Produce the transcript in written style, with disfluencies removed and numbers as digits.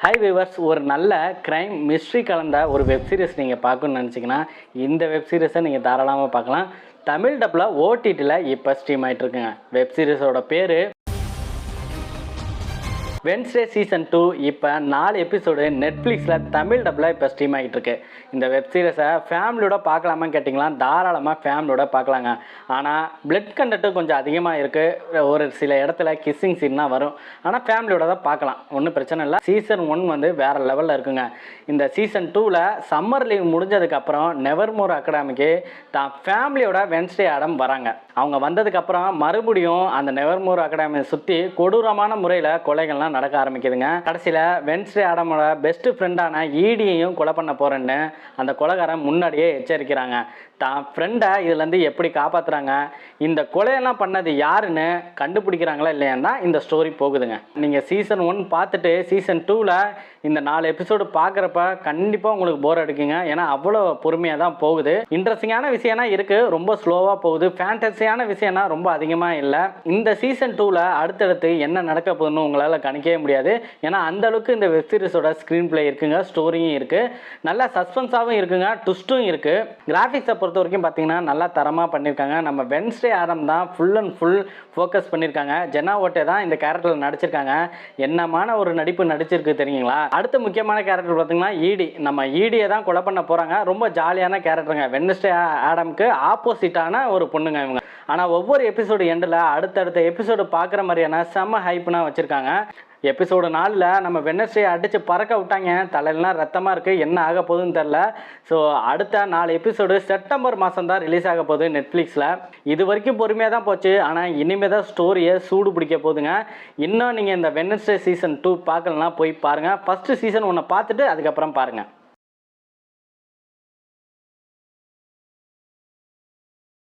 Hi viewers, ஒரு நல்ல crime mystery கலந்த ஒரு வெப் சீரிஸ் நீங்கள் பார்க்கணுன்னு நினச்சிங்கன்னா இந்த வெப் சீரிஸை நீங்கள் தாராளமாக பார்க்கலாம். தமிழ் டப்பில் ஓடிடியில் இப்போ ஸ்ட்ரீம் ஆகிட்டுருக்குங்க. வெப் சீரிஸோட பேர் வென்ஸ்டே சீசன் 2. இப்போ 4 எபிசோடு நெட்ஃப்ளிக்ஸில் தமிழ் டப்பில் இப்போ ஸ்ட்ரீம் ஆகிட்டு இருக்கு. இந்த வெப் சீரிஸை ஃபேமிலியோட பார்க்கலாமான்னு கேட்டிங்களா, தாராளமாக ஃபேமிலியோட பார்க்கலாங்க. ஆனால் பிளட் கண்டென்ட்டு கொஞ்சம் அதிகமாக இருக்குது. ஒரு சில இடத்துல கிஸ்ஸிங் சீன்லாம் வரும். ஆனால் ஃபேமிலியோட தான் பார்க்கலாம், ஒன்றும் பிரச்சனை இல்லை. சீசன் 1 வந்து வேறு லெவலில் இருக்குங்க. இந்த சீசன் 2ல் சம்மர் லீவ் முடிஞ்சதுக்கப்புறம் நெவர்மோர் அகாடமிக்கு தான் ஃபேமிலியோட வென்ஸ்டே ஆடம் வராங்க. அவங்க வந்ததுக்கப்புறம் மறுபடியும் அந்த நெவர்மோர் அகாடமியை சுற்றி கொடூரமான முறையில் கொலைகள்லாம் நடக்க ஆரம்பிக்குதுங்க. கடைசியில் வென்ஸ்டே ஆடமோட பெஸ்ட் ஃப்ரெண்டான ஈடியையும் கொலை பண்ண போகிறேன்னு அந்த கொலைகாரன் முன்னாடியே எச்சரிக்கிறாங்க. தான் ஃப்ரெண்டை இதுலேருந்து எப்படி காப்பாற்றுறாங்க, இந்த கொலையெல்லாம் பண்ணது யாருன்னு கண்டுபிடிக்கிறாங்களா இல்லையான்னா இந்த ஸ்டோரி போகுதுங்க. நீங்கள் சீசன் 1 பார்த்துட்டு சீசன் 2ல் இந்த 4 எபிசோடு பார்க்குறப்ப கண்டிப்பாக உங்களுக்கு போர் அடிக்குங்க. ஏன்னா அவ்வளோ பொறுமையாக தான் போகுது. இன்ட்ரெஸ்டிங்கான விஷயம்னா இருக்குது, ரொம்ப ஸ்லோவாக போகுது. ஃபேண்டஸியான விஷயம்னா ரொம்ப அதிகமாக இல்லை. இந்த சீசன் 2ல் அடுத்தடுத்து என்ன நடக்க போகுதுன்னு உங்களால் கணிக்கவே முடியாது. ஏன்னா அந்தளவுக்கு இந்த வெப் சீரிஸோட ஸ்க்ரீன் பிளே இருக்குங்க, ஸ்டோரியும் இருக்குது, நல்லா சஸ்பென்ஸாகவும் இருக்குங்க, ட்விஸ்ட்டும் இருக்குது. கிராஃபிக்ஸை பொறுத்த வரைக்கும் பார்த்தீங்கன்னா நல்லா தரமாக பண்ணியிருக்காங்க. நம்ம வென்ஸ்டே ஆடம் தான் ஃபுல் அண்ட் ஃபுல் ஃபோக்கஸ் பண்ணியிருக்காங்க. ஜென்னா ஓட்டே தான் இந்த கேரக்டரில் நடிச்சிருக்காங்க. என்னமான ஒரு நடிப்பு நடிச்சிருக்கு தெரியுங்களா. அடுத்த முக்கியமான கேரக்டர் பார்த்தீங்கன்னா ஈடி. நம்ம ஈடியை தான் கொலை பண்ண போகிறாங்க. ரொம்ப ஜாலியான கேரக்டருங்க. வென்ஸ்டே ஆடம்க்கு ஆப்போசிட்டான ஒரு பொண்ணுங்க இவங்க. ஆனால் ஒவ்வொரு எபிசோடு எண்டில் அடுத்தடுத்த எபிசோடு பார்க்குற மாதிரியான செம்ம ஹைப்னா வச்சுருக்காங்க. எபிசோடு 4ல் நம்ம வெட்னஸ்டே அடித்து பறக்க விட்டாங்க. தலையெல்லாம் ரத்தமாக இருக்குது, என்ன ஆக போகுதுன்னு தெரில. ஸோ அடுத்த 4 எபிசோடு செப்டம்பர் மாதம் தான் ரிலீஸ் ஆக போகுது நெட்ஃப்ளிக்ஸில். இது வரைக்கும் பொறுமையாக தான் போச்சு, ஆனால் இனிமேல் தான் ஸ்டோரியை சூடு பிடிக்க போகுதுங்க. இன்னும் நீங்கள் இந்த வெட்னஸ்டே சீசன் 2 பார்க்கலன்னா போய் பாருங்கள். ஃபஸ்ட்டு சீசன் 1 பார்த்துட்டு அதுக்கப்புறம் பாருங்கள்.